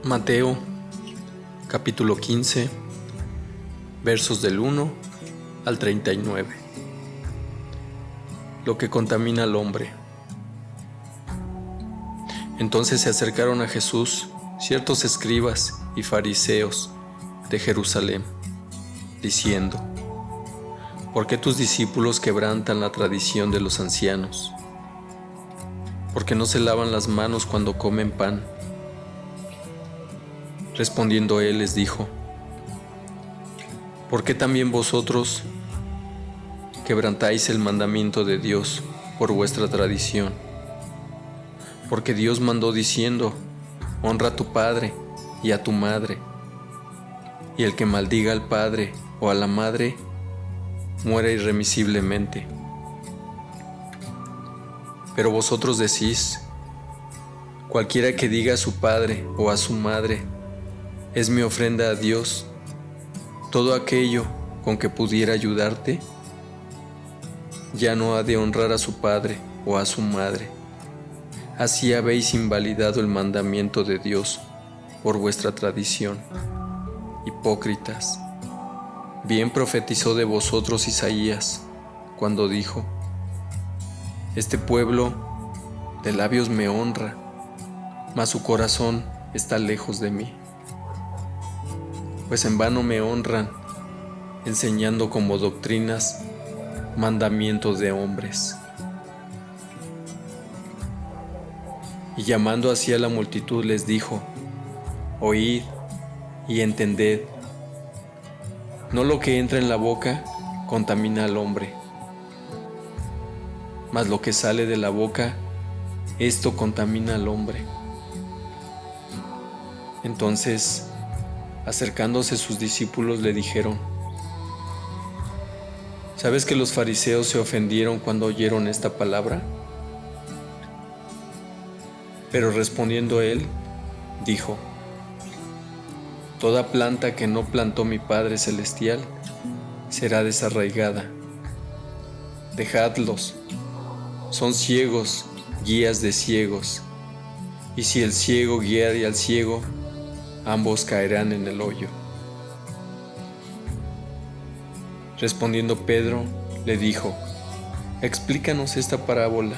Mateo, capítulo 15, versos del 1 al 39. Lo que contamina al hombre. Entonces se acercaron a Jesús ciertos escribas y fariseos de Jerusalén, diciendo: ¿Por qué tus discípulos quebrantan la tradición de los ancianos? ¿Por qué no se lavan las manos cuando comen pan? Respondiendo él les dijo: ¿por qué también vosotros quebrantáis el mandamiento de Dios por vuestra tradición? Porque Dios mandó diciendo: honra a tu padre y a tu madre, y el que maldiga al padre o a la madre muere irremisiblemente. Pero vosotros decís: cualquiera que diga a su padre o a su madre: es mi ofrenda a Dios, todo aquello con que pudiera ayudarte, ya no ha de honrar a su padre o a su madre. Así habéis invalidado el mandamiento de Dios por vuestra tradición. Hipócritas, bien profetizó de vosotros Isaías cuando dijo: este pueblo de labios me honra, mas su corazón está lejos de mí. Pues en vano me honran, enseñando como doctrinas mandamientos de hombres. Y llamando así a la multitud les dijo: oíd y entended. No lo que entra en la boca contamina al hombre, mas lo que sale de la boca, esto contamina al hombre. Entonces, acercándose sus discípulos, le dijeron: ¿sabes que los fariseos se ofendieron cuando oyeron esta palabra? Pero respondiendo él, dijo: toda planta que no plantó mi Padre Celestial será desarraigada. Dejadlos, son ciegos, guías de ciegos, y si el ciego guiare al ciego, ambos caerán en el hoyo. Respondiendo Pedro, le dijo: explícanos esta parábola.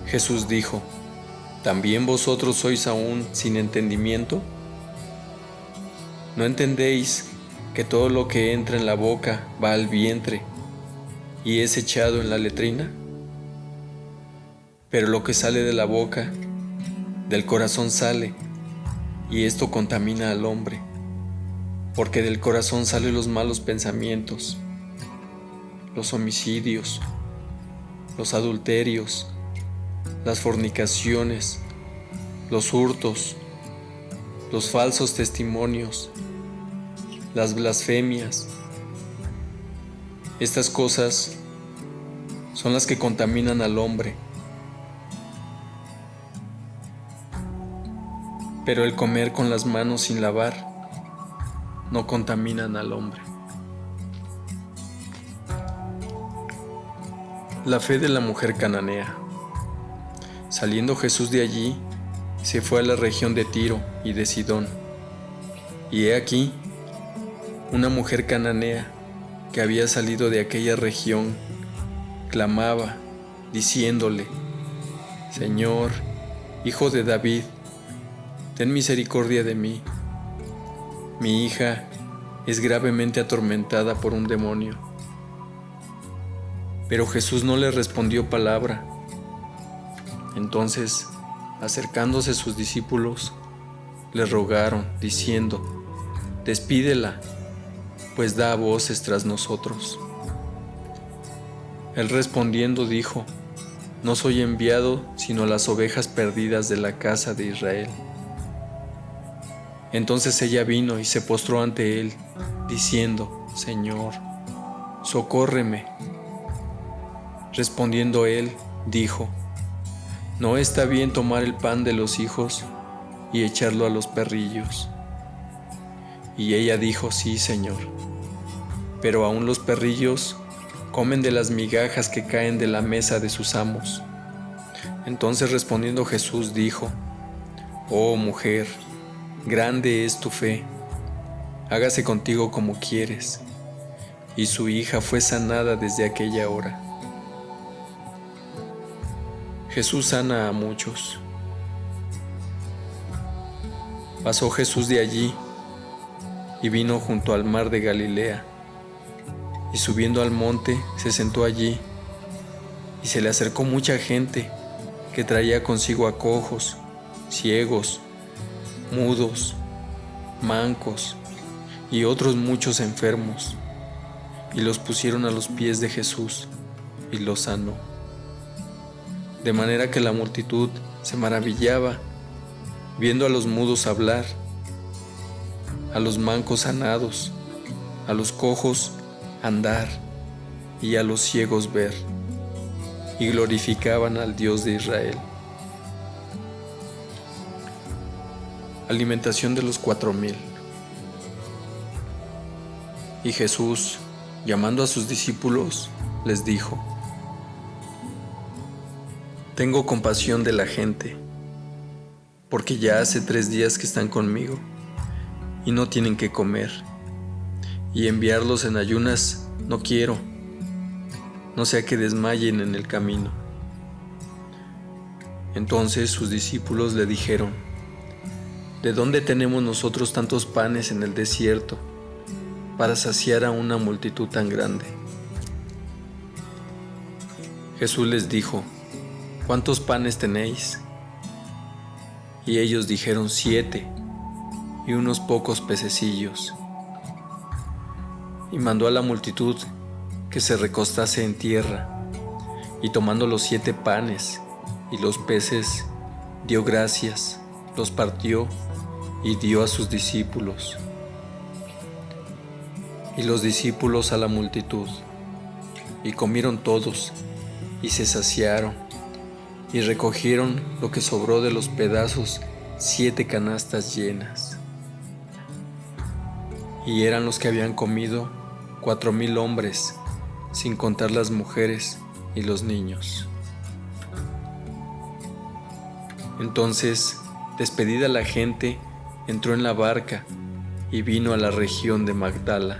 Jesús dijo: ¿también vosotros sois aún sin entendimiento? ¿No entendéis que todo lo que entra en la boca va al vientre y es echado en la letrina? Pero lo que sale de la boca, del corazón sale, y esto contamina al hombre, porque del corazón salen los malos pensamientos, los homicidios, los adulterios, las fornicaciones, los hurtos, los falsos testimonios, las blasfemias. Estas cosas son las que contaminan al hombre. Pero el comer con las manos sin lavar no contaminan al hombre. La fe de la mujer cananea. Saliendo Jesús de allí, se fue a la región de Tiro y de Sidón. Y he aquí, una mujer cananea que había salido de aquella región, clamaba, diciéndole: Señor, Hijo de David, ten misericordia de mí. Mi hija es gravemente atormentada por un demonio. Pero Jesús no le respondió palabra. Entonces, acercándose sus discípulos, le rogaron, diciendo: despídela, pues da voces tras nosotros. Él respondiendo dijo: no soy enviado sino a las ovejas perdidas de la casa de Israel. Entonces ella vino y se postró ante él, diciendo: Señor, socórreme. Respondiendo él, dijo: no está bien tomar el pan de los hijos y echarlo a los perrillos. Y ella dijo: sí, Señor, pero aún los perrillos comen de las migajas que caen de la mesa de sus amos. Entonces respondiendo Jesús dijo: Oh mujer, grande es tu fe, hágase contigo como quieres. Y su hija fue sanada desde aquella hora. Jesús sana a muchos. Pasó Jesús de allí y vino junto al mar de Galilea, y subiendo al monte se sentó allí, y se le acercó mucha gente que traía consigo a cojos, ciegos, mudos, mancos y otros muchos enfermos, y los pusieron a los pies de Jesús y los sanó. De manera que la multitud se maravillaba viendo a los mudos hablar, a los mancos sanados, a los cojos andar y a los ciegos ver, y glorificaban al Dios de Israel. Alimentación de los 4000. Y Jesús, llamando a sus discípulos, les dijo: Tengo compasión de la gente, porque ya hace 3 días que están conmigo y no tienen que comer, y enviarlos en ayunas no quiero, no sea que desmayen en el camino. Entonces sus discípulos le dijeron: ¿De dónde tenemos nosotros tantos panes en el desierto para saciar a una multitud tan grande? Jesús les dijo: ¿Cuántos panes tenéis? Y ellos dijeron: 7, y unos pocos pececillos. Y mandó a la multitud que se recostase en tierra, y tomando los 7 panes y los peces, dio gracias, los partió y dio a sus discípulos. Y los discípulos a la multitud, y comieron todos, y se saciaron, y recogieron lo que sobró de los pedazos, 7 canastas llenas. Y eran los que habían comido 4000 hombres, sin contar las mujeres y los niños. Entonces, despedida la gente, entró en la barca y vino a la región de Magdala.